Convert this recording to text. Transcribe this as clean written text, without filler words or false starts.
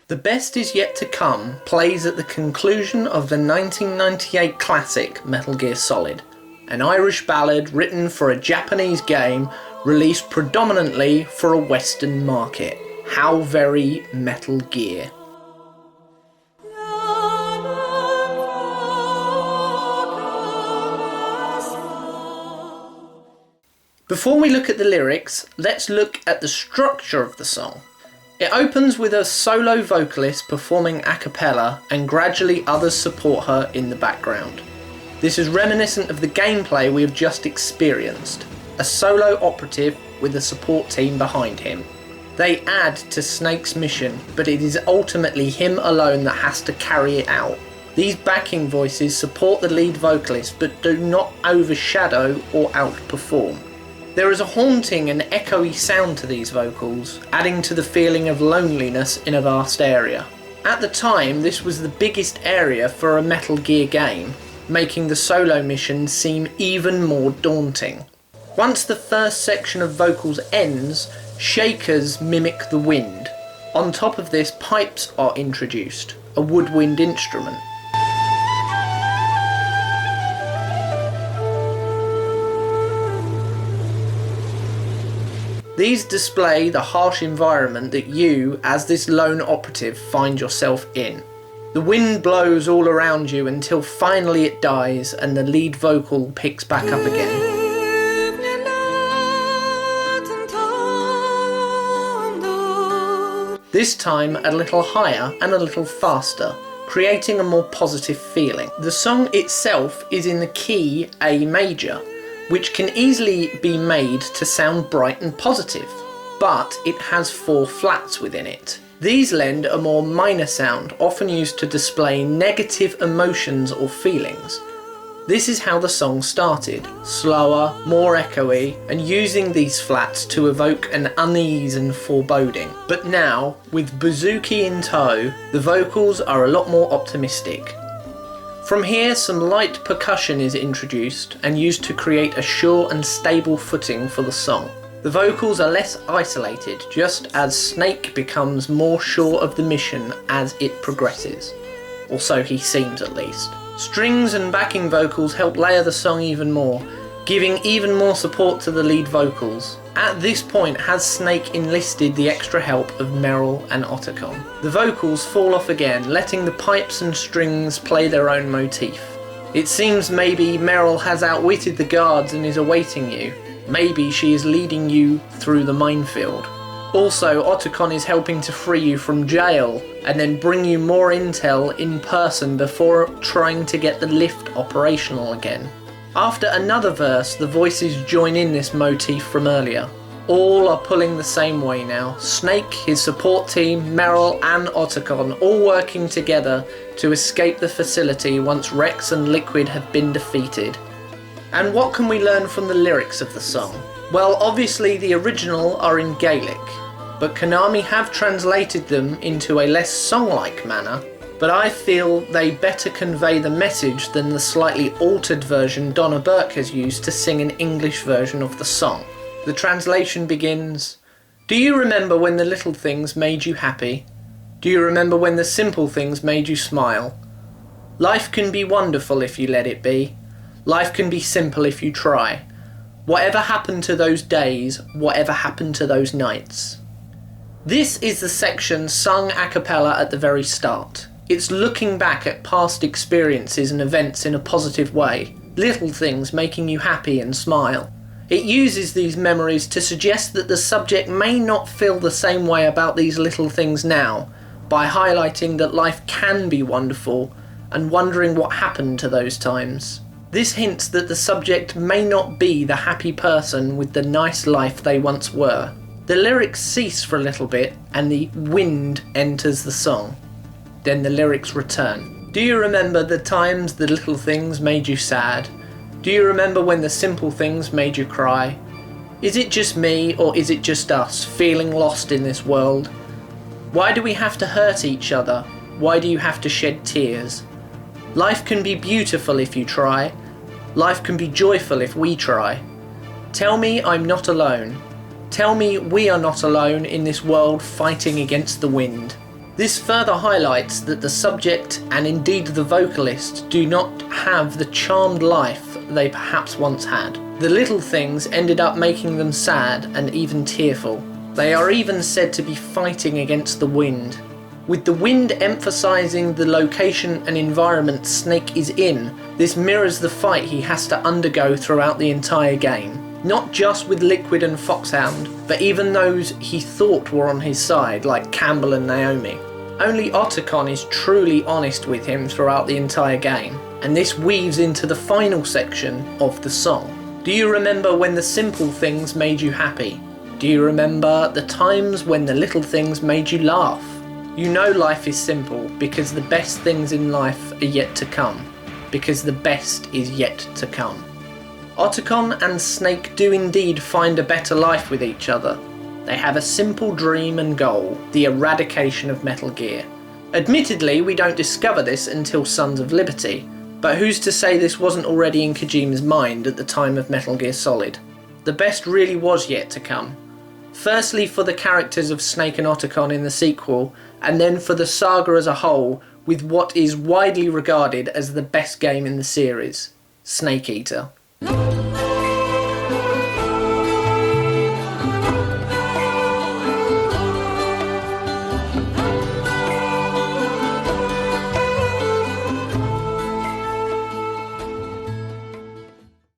The Best Is Yet to Come plays at the conclusion of the 1998 classic Metal Gear Solid, an Irish ballad written for a Japanese game released predominantly for a Western market. How very Metal Gear. Before we look at the lyrics, let's look at the structure of the song. It opens with a solo vocalist performing a cappella, and gradually others support her in the background. This is reminiscent of the gameplay we have just experienced, a solo operative with a support team behind him. They add to Snake's mission, but it is ultimately him alone that has to carry it out. These backing voices support the lead vocalist but do not overshadow or outperform. There is a haunting and echoey sound to these vocals, adding to the feeling of loneliness in a vast area. At the time, this was the biggest area for a Metal Gear game, making the solo mission seem even more daunting. Once the first section of vocals ends, shakers mimic the wind. On top of this, pipes are introduced, a woodwind instrument. These display the harsh environment that you, as this lone operative, find yourself in. The wind blows all around you until finally it dies and the lead vocal picks back up again. This time a little higher and a little faster, creating a more positive feeling. The song itself is in the key A major, which can easily be made to sound bright and positive, but it has 4 flats within it. These lend a more minor sound, often used to display negative emotions or feelings. This is how the song started, slower, more echoey, and using these flats to evoke an unease and foreboding. But now, with Bouzouki in tow, the vocals are a lot more optimistic. From here, some light percussion is introduced and used to create a sure and stable footing for the song. The vocals are less isolated, just as Snake becomes more sure of the mission as it progresses. Or so he seems, at least. Strings and backing vocals help layer the song even more, giving even more support to the lead vocals. At this point, has Snake enlisted the extra help of Meryl and Otacon. The vocals fall off again, letting the pipes and strings play their own motif. It seems maybe Meryl has outwitted the guards and is awaiting you. Maybe she is leading you through the minefield. Also, Otacon is helping to free you from jail and then bring you more intel in person before trying to get the lift operational again. After another verse, the voices join in this motif from earlier. All are pulling the same way now. Snake, his support team, Meryl and Otacon all working together to escape the facility once Rex and Liquid have been defeated. And what can we learn from the lyrics of the song? Well, obviously the original are in Gaelic, but Konami have translated them into a less song-like manner, but I feel they better convey the message than the slightly altered version Donna Burke has used to sing an English version of the song. The translation begins, "Do you remember when the little things made you happy? Do you remember when the simple things made you smile? Life can be wonderful if you let it be. Life can be simple if you try. Whatever happened to those days, whatever happened to those nights?" This is the section sung a cappella at the very start. It's looking back at past experiences and events in a positive way, little things making you happy and smile. It uses these memories to suggest that the subject may not feel the same way about these little things now, by highlighting that life can be wonderful and wondering what happened to those times. This hints that the subject may not be the happy person with the nice life they once were. The lyrics cease for a little bit and the wind enters the song. Then the lyrics return. Do you remember the times the little things made you sad? Do you remember when the simple things made you cry? Is it just me or is it just us feeling lost in this world? Why do we have to hurt each other? Why do you have to shed tears? Life can be beautiful if you try. Life can be joyful if we try. Tell me I'm not alone. Tell me we are not alone in this world fighting against the wind. This further highlights that the subject and indeed the vocalist do not have the charmed life they perhaps once had. The little things ended up making them sad and even tearful. They are even said to be fighting against the wind. With the wind emphasising the location and environment Snake is in, this mirrors the fight he has to undergo throughout the entire game. Not just with Liquid and Foxhound, but even those he thought were on his side, like Campbell and Naomi. Only Otacon is truly honest with him throughout the entire game, and this weaves into the final section of the song. Do you remember when the simple things made you happy? Do you remember the times when the little things made you laugh? You know life is simple because the best things in life are yet to come, because the best is yet to come. Otacon and Snake do indeed find a better life with each other. They have a simple dream and goal, the eradication of Metal Gear. Admittedly, we don't discover this until Sons of Liberty, but who's to say this wasn't already in Kojima's mind at the time of Metal Gear Solid? The best really was yet to come. Firstly for the characters of Snake and Otacon in the sequel, and then for the saga as a whole, with what is widely regarded as the best game in the series, Snake Eater.